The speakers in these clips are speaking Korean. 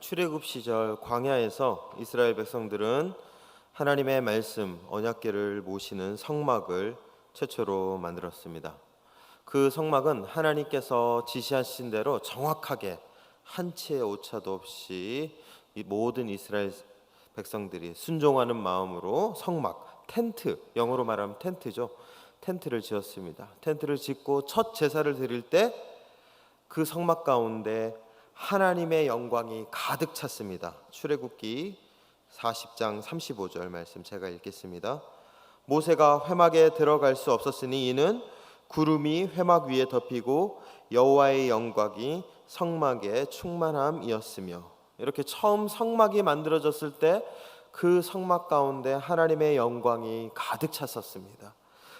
출애굽 시절 광야에서 이스라엘 백성들은 하나님의 말씀 언약궤를 모시는 성막을 최초로 만들었습니다. 그 성막은 하나님께서 지시하신 대로 정확하게 한 치의 오차도 없이 이 모든 이스라엘 백성들이 순종하는 마음으로 성막, 텐트, 영어로 말하면 텐트죠. 텐트를 지었습니다. 텐트를 짓고 첫 제사를 드릴 때 그 성막 가운데 하나님의 영광이 가득 찼습니다. 출애굽기 40장 35절 말씀 제가 읽겠습니다. 모세가 회막에 들어갈 수 없었으니 이는 구름이 회막 위에 덮이고 여호와의 영광이 성막에 충만함이었으며. 이렇게 처음 성막이 만들어졌을 때 그 성막 가운데 하나님의 영광이 가득 찼었습니다.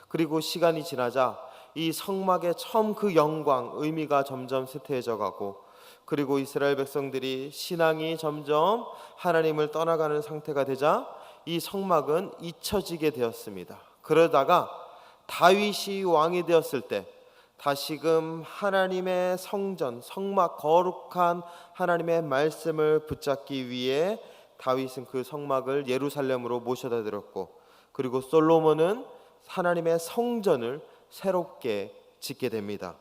그리고 시간이 지나자 이 성막의 처음 그 영광, 의미가 점점 쇠퇴해져 가고, 그리고 이스라엘 백성들이 신앙이 점점 하나님을 떠나가는 상태가 되자 이 성막은 잊혀지게 되었습니다. 그러다가 다윗이 왕이 되었을 때 다시금 하나님의 성전, 성막, 거룩한 하나님의 말씀을 붙잡기 위해 다윗은 그 성막을 예루살렘으로 모셔다 드렸고, 그리고 솔로몬은 하나님의 성전을 새롭게 짓게 됩니다.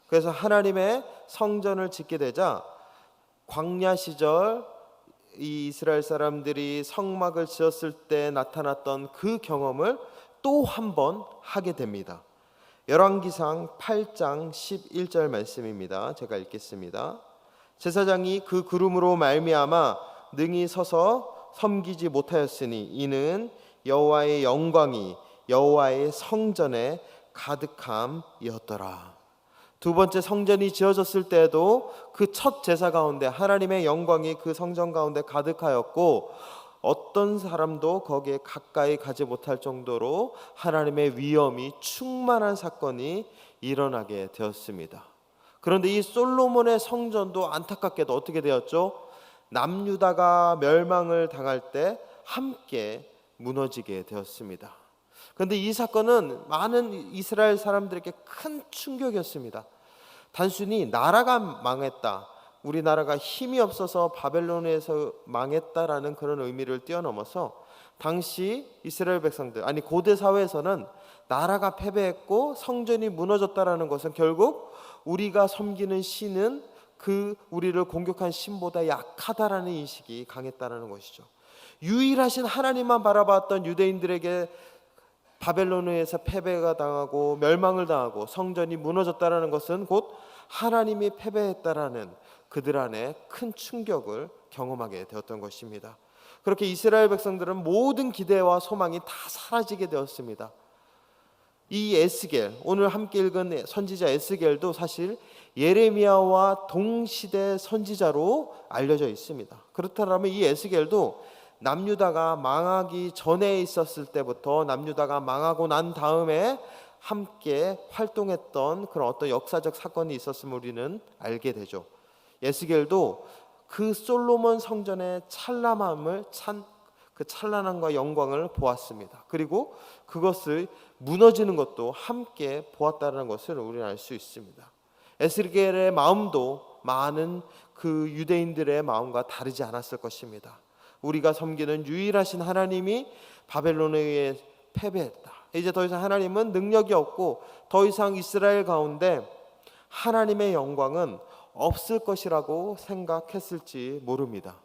그래서 하나님의 성전을 짓게 되자 광야 시절 이 이스라엘 사람들이 성막을 지었을 때 나타났던 그 경험을 또 한 번 하게 됩니다. 열왕기상 8장 11절 말씀입니다. 제가 읽겠습니다. 제사장이 그 구름으로 말미암아 능히 서서 섬기지 못하였으니 이는 여호와의 영광이 여호와의 성전에 가득함이었더라. 두 번째 성전이 지어졌을 때에도 그 첫 제사 가운데 하나님의 영광이 그 성전 가운데 가득하였고, 어떤 사람도 거기에 가까이 가지 못할 정도로 하나님의 위엄이 충만한 사건이 일어나게 되었습니다. 그런데 이 솔로몬의 성전도 안타깝게도 어떻게 되었죠? 남유다가 멸망을 당할 때 함께 무너지게 되었습니다. 그런데 이 사건은 많은 이스라엘 사람들에게 큰 충격이었습니다. 단순히 나라가 망했다, 우리나라가 힘이 없어서 바벨론에서 망했다라는 그런 의미를 뛰어넘어서 당시 이스라엘 백성들, 아니 고대 사회에서는 나라가 패배했고 성전이 무너졌다라는 것은 결국 우리가 섬기는 신은 그 우리를 공격한 신보다 약하다라는 인식이 강했다라는 것이죠. 유일하신 하나님만 바라봤던 유대인들에게 바벨론에서 패배가 당하고 멸망을 당하고 성전이 무너졌다라는 것은 곧 하나님이 패배했다라는 그들 안에 큰 충격을 경험하게 되었던 것입니다. 그렇게 이스라엘 백성들은 모든 기대와 소망이 다 사라지게 되었습니다. 이 에스겔, 오늘 함께 읽은 선지자 에스겔도 사실 예레미야와 동시대 선지자로 알려져 있습니다. 그렇다면 이 에스겔도 남유다가 망하기 전에 있었을 때부터 남유다가 망하고 난 다음에 함께 활동했던 그런 어떤 역사적 사건이 있었음을 우리는 알게 되죠. 에스겔도 그 솔로몬 성전의 찬란함을 그 찬란함과 영광을 보았습니다. 그리고 그것을 무너지는 것도 함께 보았다는 것을 우리는 알 수 있습니다. 에스겔의 마음도 많은 그 유대인들의 마음과 다르지 않았을 것입니다. 우리가 섬기는 유일하신 하나님이 바벨론에 의해 패배했다. 이제 더 이상 하나님은 능력이 없고 더 이상 이스라엘 가운데 하나님의 영광은 없을 것이라고 생각했을지 모릅니다.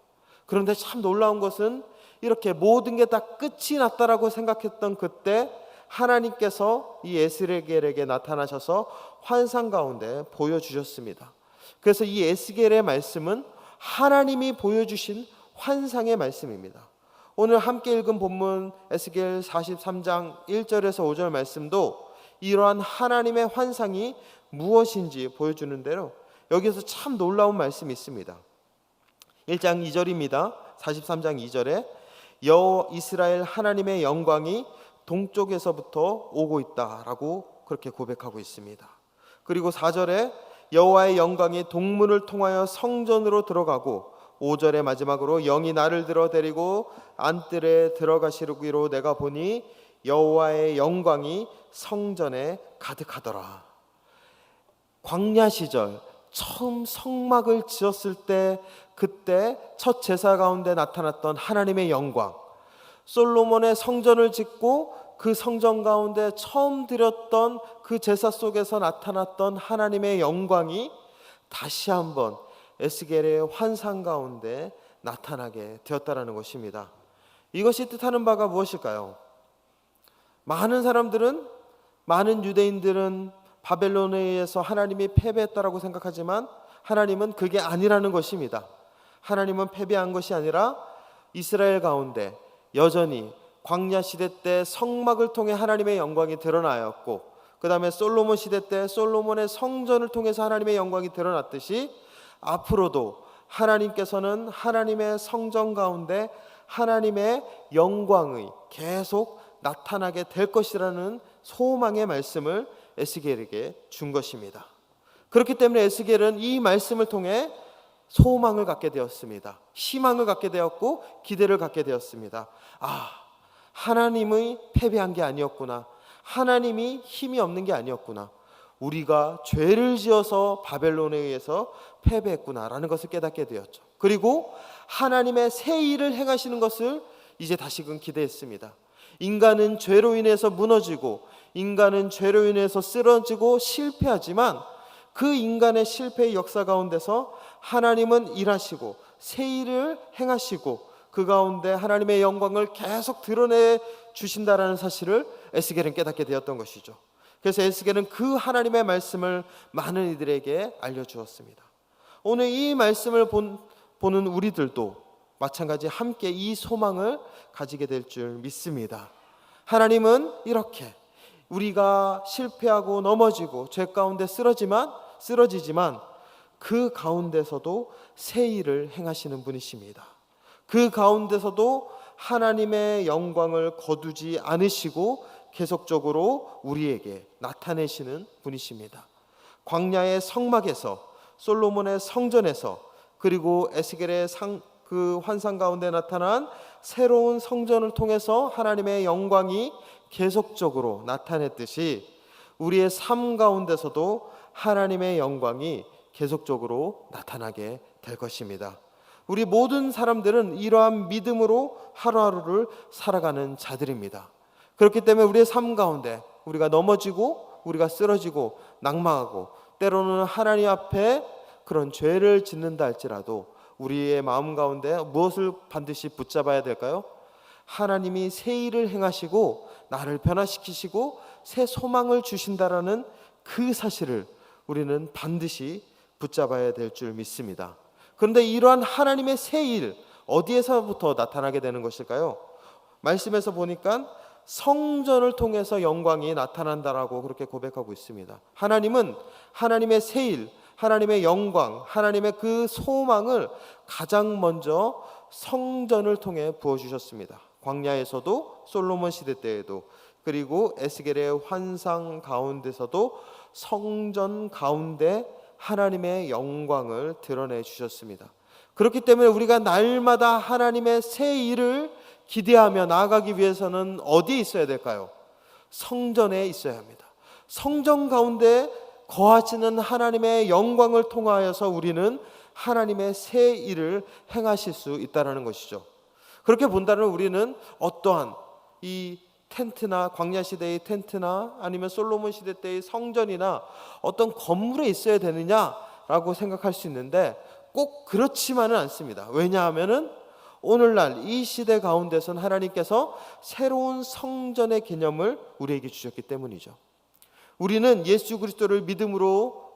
그런데 참 놀라운 것은 이렇게 모든 게 다 끝이 났다라고 생각했던 그때 하나님께서 이 에스겔에게 나타나셔서 환상 가운데 보여주셨습니다. 그래서 이 에스겔의 말씀은 하나님이 보여주신 환상의 말씀입니다. 오늘 함께 읽은 본문 에스겔 43장 1절에서 5절 말씀도 이러한 하나님의 환상이 무엇인지 보여주는 대로 여기서 참 놀라운 말씀이 있습니다. 1장 2절입니다. 43장 2절에 여호와 이스라엘 하나님의 영광이 동쪽에서부터 오고 있다라고 그렇게 고백하고 있습니다. 그리고 4절에 여호와의 영광이 동문을 통하여 성전으로 들어가고, 5절의 마지막으로 영이 나를 들어 데리고 안뜰에 들어가시기로 내가 보니 여호와의 영광이 성전에 가득하더라. 광야 시절 처음 성막을 지었을 때 그때 첫 제사 가운데 나타났던 하나님의 영광, 솔로몬의 성전을 짓고 그 성전 가운데 처음 드렸던 그 제사 속에서 나타났던 하나님의 영광이 다시 한번 에스겔의 환상 가운데 나타나게 되었다라는 것입니다. 이것이 뜻하는 바가 무엇일까요? 많은 사람들은, 많은 유대인들은 바벨론에 의해서 하나님이 패배했다라고 생각하지만 하나님은 그게 아니라는 것입니다. 하나님은 패배한 것이 아니라 이스라엘 가운데 여전히 광야 시대 때 성막을 통해 하나님의 영광이 드러나였고, 그 다음에 솔로몬 시대 때 솔로몬의 성전을 통해서 하나님의 영광이 드러났듯이 앞으로도 하나님께서는 하나님의 성전 가운데 하나님의 영광이 계속 나타나게 될 것이라는 소망의 말씀을 에스겔에게 준 것입니다. 그렇기 때문에 에스겔은 이 말씀을 통해 소망을 갖게 되었습니다. 희망을 갖게 되었고 기대를 갖게 되었습니다. 하나님의 패배한 게 아니었구나. 하나님이 힘이 없는 게 아니었구나. 우리가 죄를 지어서 바벨론에 의해서 패배했구나라는 것을 깨닫게 되었죠. 그리고 하나님의 새 일을 행하시는 것을 이제 다시금 기대했습니다. 인간은 죄로 인해서 무너지고, 인간은 죄로 인해서 쓰러지고 실패하지만 그 인간의 실패의 역사 가운데서 하나님은 일하시고 새 일을 행하시고 그 가운데 하나님의 영광을 계속 드러내 주신다라는 사실을 에스겔은 깨닫게 되었던 것이죠. 그래서 에스겔은 그 하나님의 말씀을 많은 이들에게 알려주었습니다. 오늘 이 말씀을 보는 우리들도 마찬가지 함께 이 소망을 가지게 될 줄 믿습니다. 하나님은 이렇게 우리가 실패하고 넘어지고 죄 가운데 쓰러지지만 그 가운데서도 새 일을 행하시는 분이십니다. 그 가운데서도 하나님의 영광을 거두지 않으시고 계속적으로 우리에게 나타내시는 분이십니다. 광야의 성막에서, 솔로몬의 성전에서, 그리고 에스겔의 그 환상 가운데 나타난 새로운 성전을 통해서 하나님의 영광이 계속적으로 나타냈듯이 우리의 삶 가운데서도 하나님의 영광이 계속적으로 나타나게 될 것입니다. 우리 모든 사람들은 이러한 믿음으로 하루하루를 살아가는 자들입니다. 그렇기 때문에 우리의 삶 가운데 우리가 넘어지고 우리가 쓰러지고 낙망하고 때로는 하나님 앞에 그런 죄를 짓는다 할지라도 우리의 마음 가운데 무엇을 반드시 붙잡아야 될까요? 하나님이 새 일을 행하시고 나를 변화시키시고 새 소망을 주신다라는 그 사실을 우리는 반드시 붙잡아야 될 줄 믿습니다. 그런데 이러한 하나님의 새 일, 어디에서부터 나타나게 되는 것일까요? 말씀에서 보니까 성전을 통해서 영광이 나타난다라고 그렇게 고백하고 있습니다. 하나님은 하나님의 새 일, 하나님의 영광, 하나님의 그 소망을 가장 먼저 성전을 통해 부어주셨습니다. 광야에서도, 솔로몬 시대 때에도, 그리고 에스겔의 환상 가운데서도 성전 가운데 하나님의 영광을 드러내 주셨습니다. 그렇기 때문에 우리가 날마다 하나님의 새 일을 기대하며 나아가기 위해서는 어디에 있어야 될까요? 성전에 있어야 합니다. 성전 가운데 거하시는 하나님의 영광을 통하여서 우리는 하나님의 새 일을 행하실 수 있다는 것이죠. 그렇게 본다면 우리는 어떠한 이 텐트나 광야 시대의 텐트나 아니면 솔로몬 시대 때의 성전이나 어떤 건물에 있어야 되느냐라고 생각할 수 있는데 꼭 그렇지만은 않습니다. 왜냐하면은 오늘날 이 시대 가운데선 하나님께서 새로운 성전의 개념을 우리에게 주셨기 때문이죠. 우리는 예수 그리스도를 믿음으로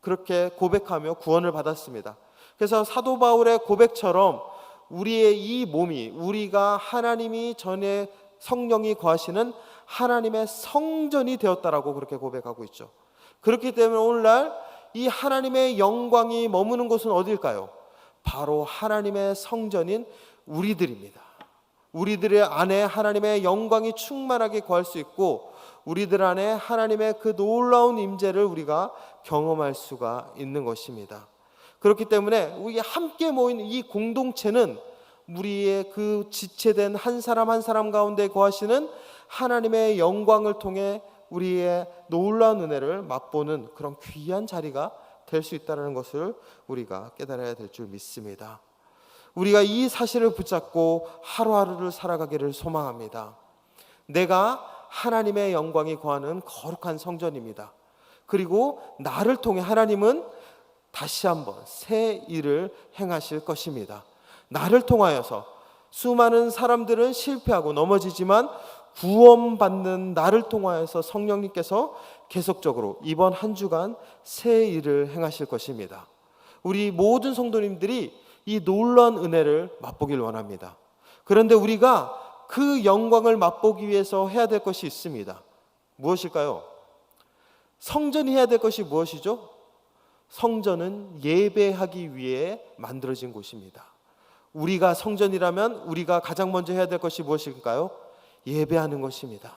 그렇게 고백하며 구원을 받았습니다. 그래서 사도 바울의 고백처럼 우리의 이 몸이, 우리가 하나님이 전에 성령이 거하시는 하나님의 성전이 되었다라고 그렇게 고백하고 있죠. 그렇기 때문에 오늘날 이 하나님의 영광이 머무는 곳은 어딜까요? 바로 하나님의 성전인 우리들입니다. 우리들의 안에 하나님의 영광이 충만하게 거할 수 있고 우리들 안에 하나님의 그 놀라운 임재를 우리가 경험할 수가 있는 것입니다. 그렇기 때문에 우리 함께 모인 이 공동체는 우리의 그 지체된 한 사람 한 사람 가운데 거하시는 하나님의 영광을 통해 우리의 놀라운 은혜를 맛보는 그런 귀한 자리가 될 수 있다는 것을 우리가 깨달아야 될 줄 믿습니다. 우리가 이 사실을 붙잡고 하루하루를 살아가기를 소망합니다. 내가 하나님의 영광이 거하는 거룩한 성전입니다. 그리고 나를 통해 하나님은 다시 한번 새 일을 행하실 것입니다. 나를 통하여서 수많은 사람들은 실패하고 넘어지지만 구원받는 나를 통하여서 성령님께서 계속적으로 이번 한 주간 새 일을 행하실 것입니다. 우리 모든 성도님들이 이 놀라운 은혜를 맛보길 원합니다. 그런데 우리가 그 영광을 맛보기 위해서 해야 될 것이 있습니다. 무엇일까요? 성전이 해야 될 것이 무엇이죠? 성전은 예배하기 위해 만들어진 곳입니다. 우리가 성전이라면 우리가 가장 먼저 해야 될 것이 무엇일까요? 예배하는 것입니다.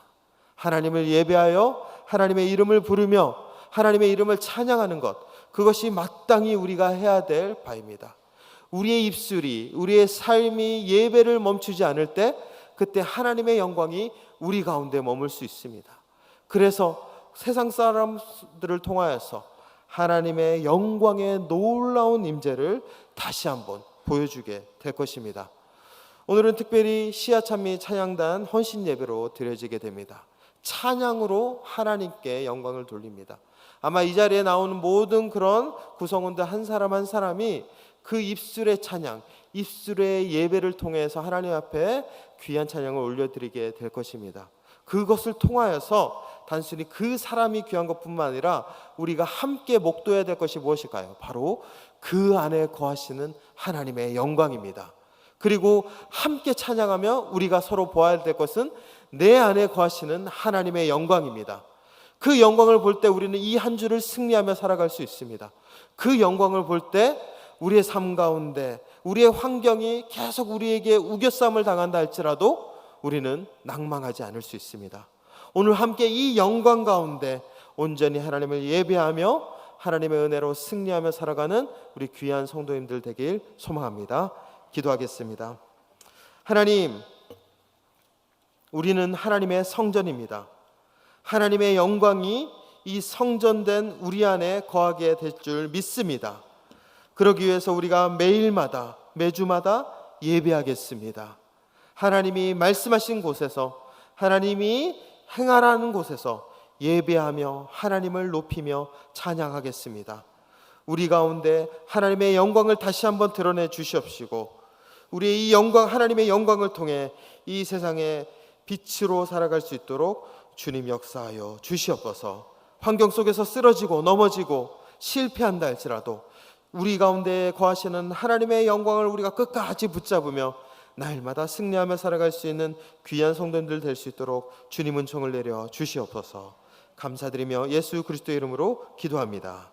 하나님을 예배하여 하나님의 이름을 부르며 하나님의 이름을 찬양하는 것, 그것이 마땅히 우리가 해야 될 바입니다. 우리의 입술이, 우리의 삶이 예배를 멈추지 않을 때 그때 하나님의 영광이 우리 가운데 머물 수 있습니다. 그래서 세상 사람들을 통하여서 하나님의 영광의 놀라운 임재를 다시 한번 보여주게 될 것입니다. 오늘은 특별히 시아찬미 찬양단 헌신 예배로 드려지게 됩니다. 찬양으로 하나님께 영광을 돌립니다. 아마 이 자리에 나오는 모든 그런 구성원들 한 사람 한 사람이 그 입술의 찬양, 입술의 예배를 통해서 하나님 앞에 귀한 찬양을 올려드리게 될 것입니다. 그것을 통하여서 단순히 그 사람이 귀한 것뿐만 아니라 우리가 함께 목도해야 될 것이 무엇일까요? 바로 그 안에 거하시는 하나님의 영광입니다. 그리고 함께 찬양하며 우리가 서로 보아야 될 것은 내 안에 거하시는 하나님의 영광입니다. 그 영광을 볼 때 우리는 이 한 주를 승리하며 살아갈 수 있습니다. 그 영광을 볼 때 우리의 삶 가운데 우리의 환경이 계속 우리에게 우겨싸움을 당한다 할지라도 우리는 낭망하지 않을 수 있습니다. 오늘 함께 이 영광 가운데 온전히 하나님을 예배하며 하나님의 은혜로 승리하며 살아가는 우리 귀한 성도님들 되길 소망합니다. 기도하겠습니다. 하나님, 우리는 하나님의 성전입니다. 하나님의 영광이 이 성전된 우리 안에 거하게 될 줄 믿습니다. 그러기 위해서 우리가 매일마다 매주마다 예배하겠습니다. 하나님이 말씀하신 곳에서, 하나님이 행하라는 곳에서 예배하며 하나님을 높이며 찬양하겠습니다. 우리 가운데 하나님의 영광을 다시 한번 드러내 주시옵시고 우리의 이 영광, 하나님의 영광을 통해 이 세상에 빛으로 살아갈 수 있도록 주님 역사하여 주시옵소서. 환경 속에서 쓰러지고 넘어지고 실패한다 할지라도 우리 가운데 거하시는 하나님의 영광을 우리가 끝까지 붙잡으며 날마다 승리하며 살아갈 수 있는 귀한 성도님들 될 수 있도록 주님 은총을 내려 주시옵소서. 감사드리며 예수 그리스도의 이름으로 기도합니다.